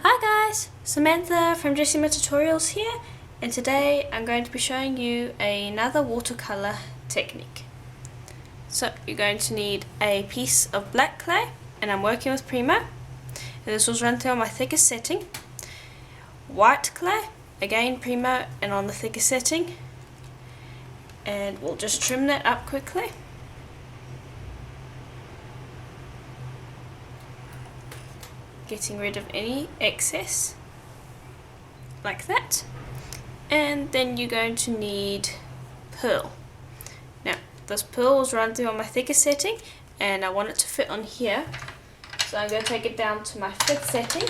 Hi guys, Samantha from Jessama Tutorials here, and today I'm going to be showing you another watercolor technique. So you're going to need a piece of black clay, and I'm working with Polymer, and this was run through on my thickest setting. White clay, again Polymer and on the thickest setting, and we'll just trim that up quickly. Getting rid of any excess like that, and then you're going to need pearl. Now this pearl was run through on my thickest setting and I want it to fit on here, so I'm going to take it down to my 5th setting,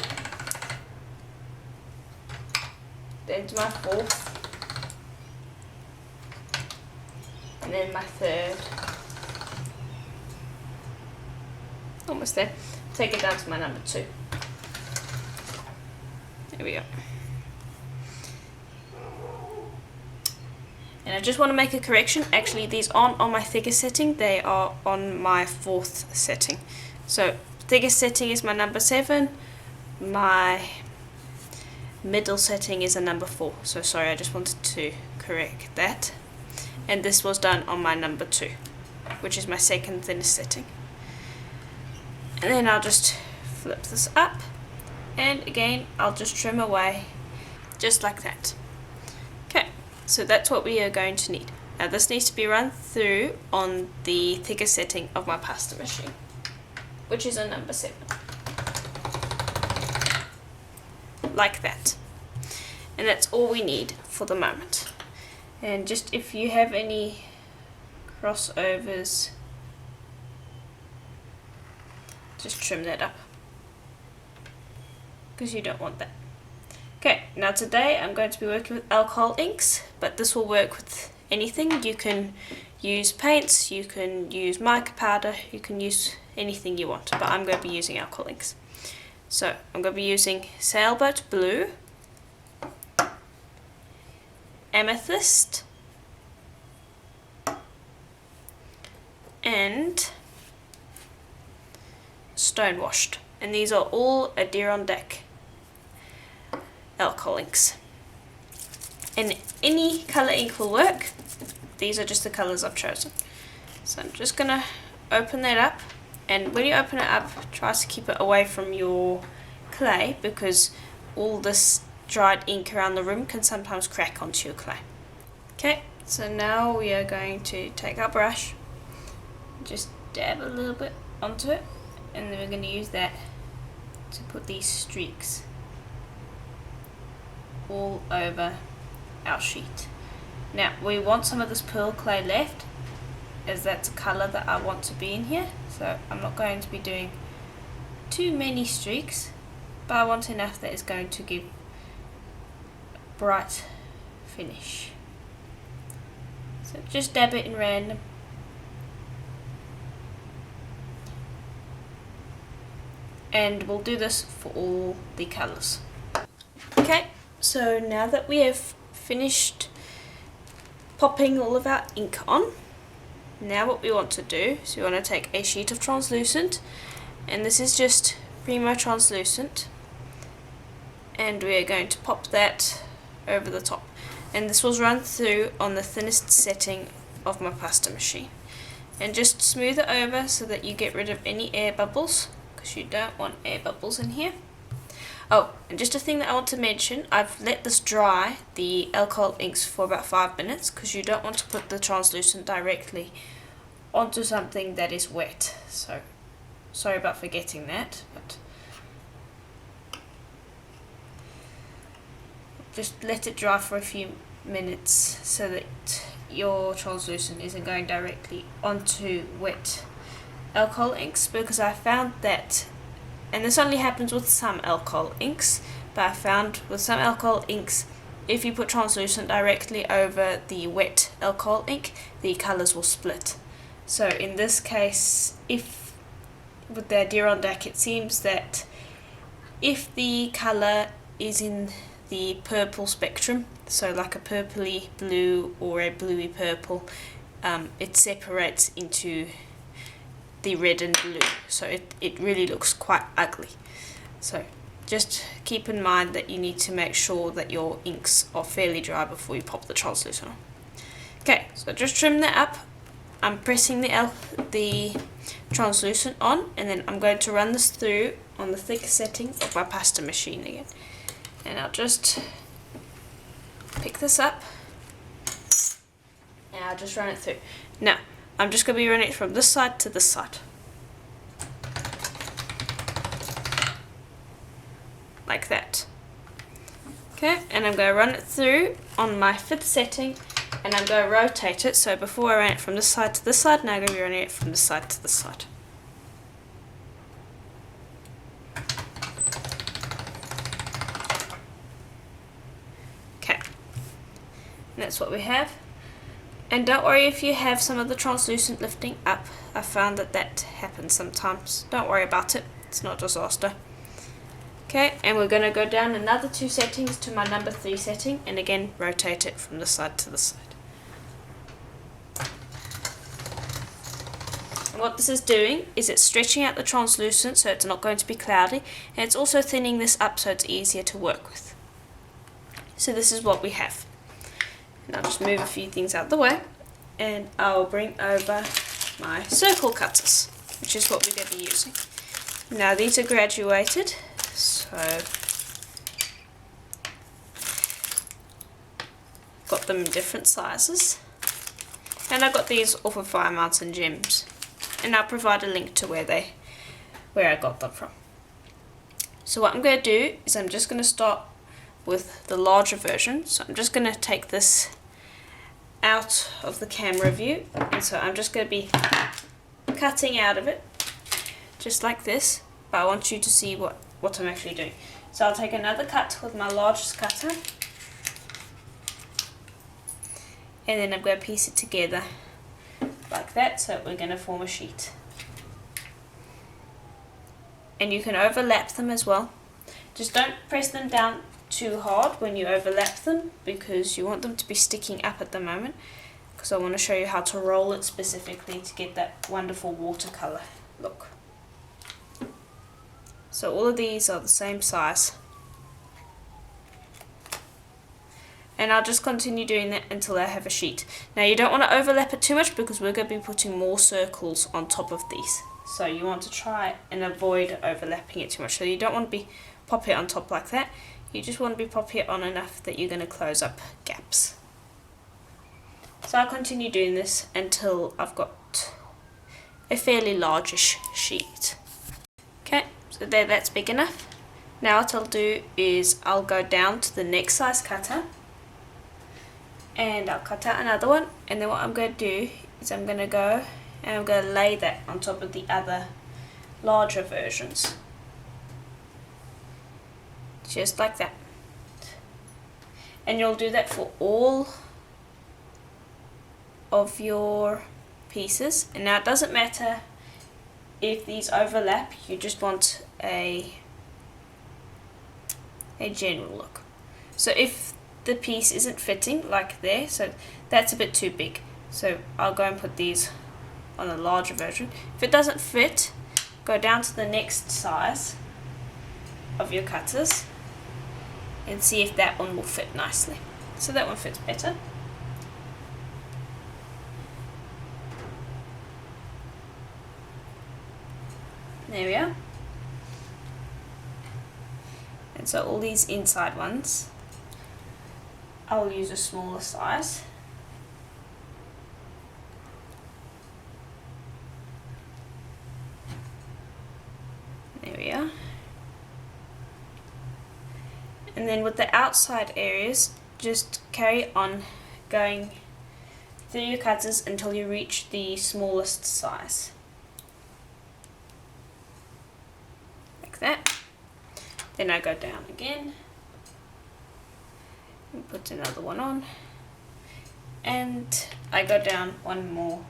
then to my 4th, and then my 3rd, almost there. Take it down to my number 2. There we go. And I just want to make a correction. Actually, these aren't on my thickest setting, they are on my 4th setting. So thickest setting is my number 7, my middle setting is a number 4. So sorry, I just wanted to correct that. And this was done on my number 2, which is my 2nd thinnest setting. And then I'll just flip this up, and again I'll just trim away just like that. Okay, so that's what we are going to need. Now this needs to be run through on the thickest setting of my pasta machine, which is a number 7. Like that. And that's all we need for the moment. And just if you have any crossovers, just trim that up, because you don't want that. Okay, now today I'm going to be working with alcohol inks, but this will work with anything. You can use paints, you can use mica powder, you can use anything you want, but I'm going to be using alcohol inks. So I'm going to be using Sailboat Blue, Amethyst, and Stone Washed, and these are all Adirondack alcohol inks. And any colour ink will work. These are just the colours I've chosen. So I'm just going to open that up, and when you open it up, try to keep it away from your clay, because all this dried ink around the room can sometimes crack onto your clay. Okay, so now we are going to take our brush, just dab a little bit onto it, and then we're going to use that to put these streaks all over our sheet. Now we want some of this pearl clay left, as that's a colour that I want to be in here, so I'm not going to be doing too many streaks, but I want enough that is going to give a bright finish. So just dab it in random. And we'll do this for all the colours. Okay, so now that we have finished popping all of our ink on, now what we want to do is we want to take a sheet of translucent, and this is just Polymer translucent, and we are going to pop that over the top. And this was run through on the thinnest setting of my pasta machine. And just smooth it over so that you get rid of any air bubbles, because you don't want air bubbles in here. Oh, and just a thing that I want to mention, I've let this dry, the alcohol inks, for about 5 minutes, because you don't want to put the translucent directly onto something that is wet. So sorry about forgetting that, but just let it dry for a few minutes so that your translucent isn't going directly onto wet alcohol inks, because I found that, and this only happens with some alcohol inks, but I found with some alcohol inks, if you put translucent directly over the wet alcohol ink, the colours will split. So in this case, if with the Adirondack, it seems that if the colour is in the purple spectrum, so like a purpley blue or a bluey purple, it separates into the red and blue, so it really looks quite ugly. So just keep in mind that you need to make sure that your inks are fairly dry before you pop the translucent on. Okay, so just trim that up. I'm pressing the translucent on, and then I'm going to run this through on the thick setting of my pasta machine again. And I'll just pick this up and I'll just run it through. Now, I'm just going to be running it from this side to this side. Like that. Okay, and I'm going to run it through on my 5th setting, and I'm going to rotate it. So before I ran it from this side to this side, now I'm going to be running it from this side to this side. Okay, and that's what we have. And don't worry if you have some of the translucent lifting up. I found that that happens sometimes. Don't worry about it. It's not a disaster. Okay, and we're going to go down another 2 settings to my number 3 setting, and again rotate it from this side to this side. And what this is doing is it's stretching out the translucent so it's not going to be cloudy, and it's also thinning this up so it's easier to work with. So this is what we have. And I'll just move a few things out of the way, and I'll bring over my circle cutters, which is what we're going to be using. Now these are graduated, so got them in different sizes, and I got these off of Fire Mountain Gems, and I'll provide a link to where I got them from. So what I'm going to do is I'm just going to start with the larger version. So I'm just going to take this out of the camera view, and so I'm just going to be cutting out of it just like this, but I want you to see what I'm actually doing. So I'll take another cut with my largest cutter, and then I'm going to piece it together like that, so we're going to form a sheet. And you can overlap them as well. Just don't press them down too hard when you overlap them, because you want them to be sticking up at the moment, because I want to show you how to roll it specifically to get that wonderful watercolor look. So all of these are the same size, and I'll just continue doing that until I have a sheet. Now you don't want to overlap it too much, because we're going to be putting more circles on top of these, so you want to try and avoid overlapping it too much. So you don't want to be pop it on top like that, you just want to be popping it on enough that you're going to close up gaps. So I'll continue doing this until I've got a fairly largish sheet. Okay, so there, that's big enough. Now what I'll do is I'll go down to the next size cutter, and I'll cut out another one, and then what I'm going to do is I'm going to go and I'm going to lay that on top of the other larger versions. Just like that. And you'll do that for all of your pieces. And now it doesn't matter if these overlap, you just want a general look. So if the piece isn't fitting like there, so that's a bit too big, so I'll go and put these on a larger version. If it doesn't fit, go down to the next size of your cutters and see if that one will fit nicely. So that one fits better. There we are. And so all these inside ones, I'll use a smaller size. There we are. And then with the outside areas, just carry on going through your cutters until you reach the smallest size. Like that. Then I go down again and put another one on, and I go down one more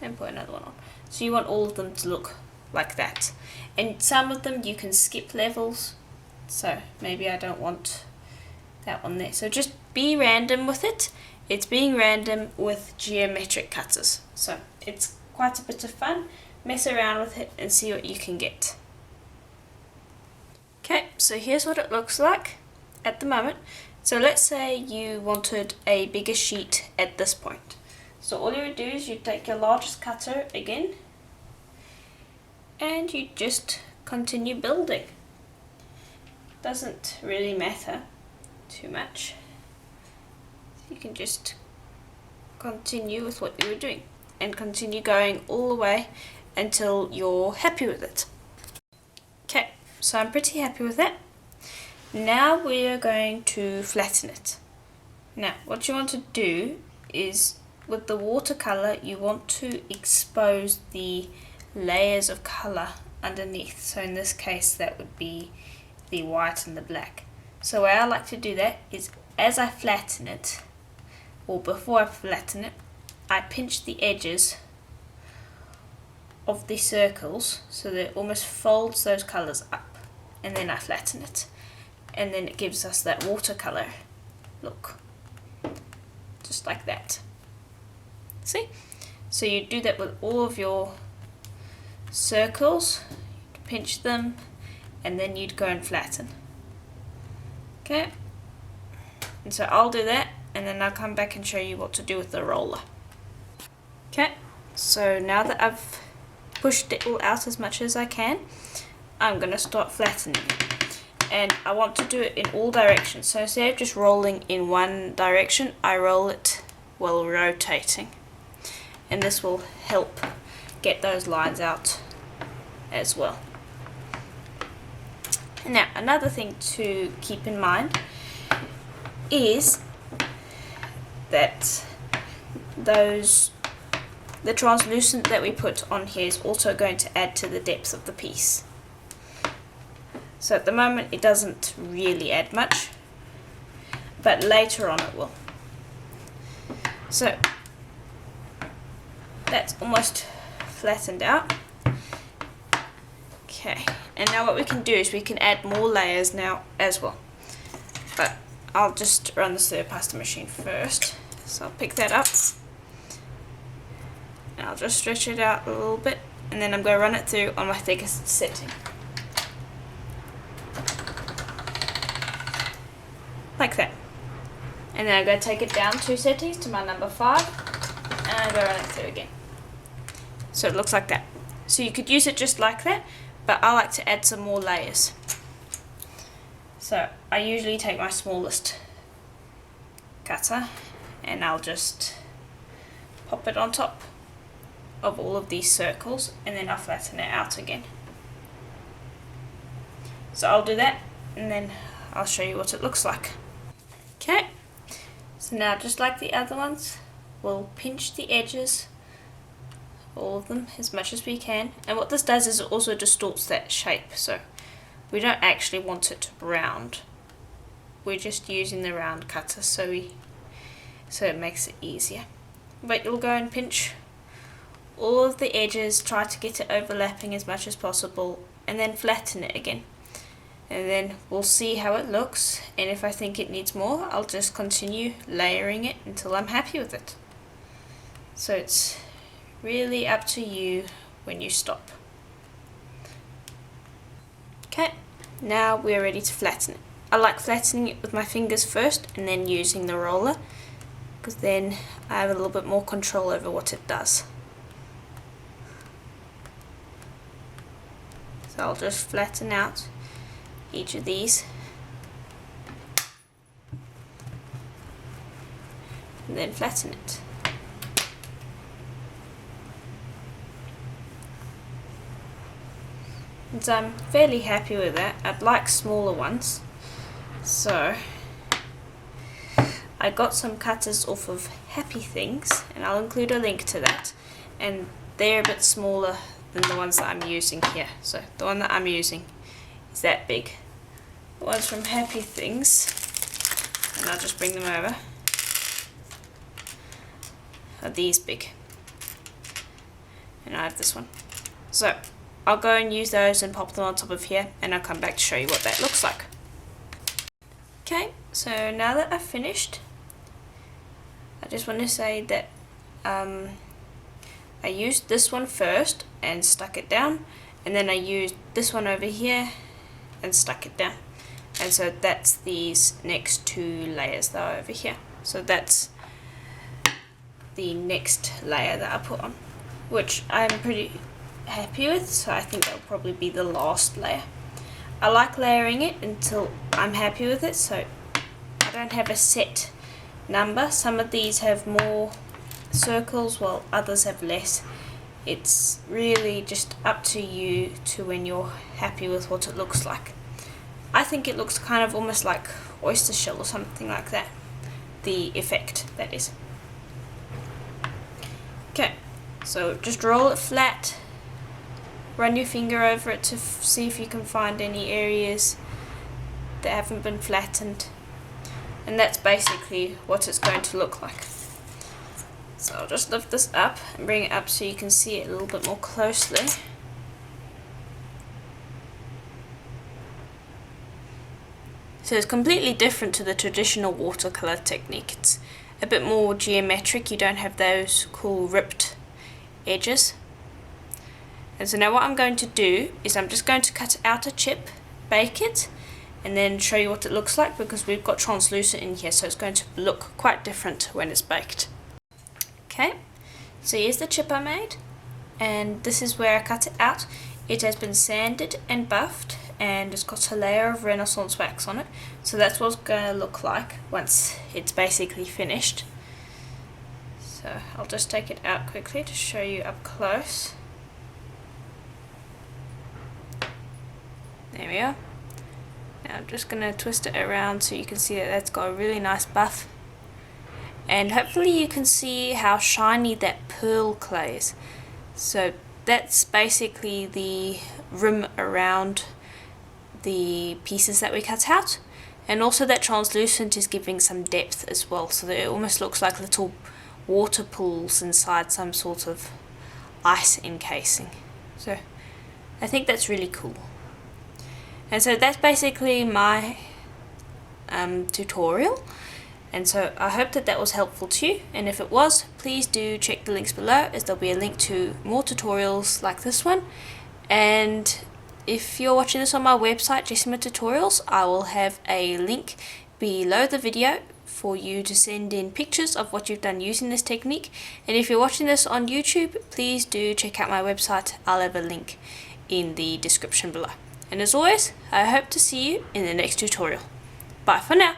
and put another one on. So you want all of them to look like that, and some of them you can skip levels, so maybe I don't want that one there. So just be random with it. It's being random with geometric cutters, so it's quite a bit of fun. Mess around with it and see what you can get. Okay, so here's what it looks like at the moment. So let's say you wanted a bigger sheet at this point. So all you would do is you take your largest cutter again and you just continue building. Doesn't really matter too much. You can just continue with what you were doing and continue going all the way until you're happy with it. Okay, so I'm pretty happy with that. Now we are going to flatten it. Now what you want to do is with the watercolor you want to expose the layers of color underneath. So in this case that would be the white and the black. So the way I like to do that is as I flatten it, or before I flatten it, I pinch the edges of the circles so that it almost folds those colours up, and then I flatten it, and then it gives us that watercolour look, just like that. See? So you do that with all of your circles, you'd pinch them, and then you'd go and flatten. Okay? And so I'll do that, and then I'll come back and show you what to do with the roller. Okay, so now that I've pushed it all out as much as I can, I'm going to start flattening it. And I want to do it in all directions. So instead of just rolling in one direction, I roll it while rotating. And this will help get those lines out as well. Now, another thing to keep in mind is that the translucent that we put on here is also going to add to the depth of the piece. So at the moment it doesn't really add much, but later on it will. So that's almost flattened out. Okay, and now what we can do is we can add more layers now as well. But I'll just run this through a pasta machine first. So I'll pick that up. And I'll just stretch it out a little bit, and then I'm going to run it through on my thickest setting. Like that. And then I'm going to take it down 2 settings to my number 5, and I'm going to run it through again. So it looks like that. So you could use it just like that, but I like to add some more layers. So I usually take my smallest cutter and I'll just pop it on top of all of these circles, and then I'll flatten it out again. So I'll do that and then I'll show you what it looks like. Okay, so now just like the other ones, we'll pinch the edges, all of them, as much as we can. And what this does is it also distorts that shape, so we don't actually want it round. We're just using the round cutter so it makes it easier. But you'll go and pinch all of the edges, try to get it overlapping as much as possible, and then flatten it again. And then we'll see how it looks, and if I think it needs more, I'll just continue layering it until I'm happy with it. So it's really up to you when you stop. Okay, now we're ready to flatten it. I like flattening it with my fingers first and then using the roller, because then I have a little bit more control over what it does. So I'll just flatten out each of these and then flatten it. And so I'm fairly happy with that. I'd like smaller ones, so I got some cutters off of Happy Things, and I'll include a link to that, and they're a bit smaller than the ones that I'm using here. So the one that I'm using is that big. The ones from Happy Things, and I'll just bring them over, are these big, and I have this one. So I'll go and use those and pop them on top of here, and I'll come back to show you what that looks like. Okay, so now that I've finished, I just want to say that I used this one first and stuck it down, and then I used this one over here and stuck it down. And so that's these next 2 layers that are over here. So that's the next layer that I put on, which I'm pretty happy with, so I think that'll probably be the last layer. I like layering it until I'm happy with it, so I don't have a set number. Some of these have more circles while others have less. It's really just up to you to when you're happy with what it looks like. I think it looks kind of almost like oyster shell or something like that. The effect, that is. Okay, so just roll it flat, run your finger over it to see if you can find any areas that haven't been flattened, and that's basically what it's going to look like. So I'll just lift this up and bring it up so you can see it a little bit more closely. So it's completely different to the traditional watercolor technique. It's a bit more geometric. You don't have those cool ripped edges. And so now what I'm going to do is I'm just going to cut out a chip, bake it, and then show you what it looks like, because we've got translucent in here, so it's going to look quite different when it's baked. Okay, so here's the chip I made, and this is where I cut it out. It has been sanded and buffed, and it's got a layer of Renaissance wax on it. So that's what it's going to look like once it's basically finished. So I'll just take it out quickly to show you up close. There we are. Now I'm just going to twist it around so you can see that that's got a really nice buff. And hopefully you can see how shiny that pearl clay is. So that's basically the rim around the pieces that we cut out, and also that translucent is giving some depth as well, so that it almost looks like little water pools inside some sort of ice encasing. So I think that's really cool. And so that's basically my tutorial, and so I hope that that was helpful to you, and if it was, please do check the links below, as there'll be a link to more tutorials like this one. And if you're watching this on my website, Jessama Tutorials, I will have a link below the video for you to send in pictures of what you've done using this technique. And if you're watching this on YouTube, please do check out my website. I'll have a link in the description below. And as always, I hope to see you in the next tutorial. Bye for now.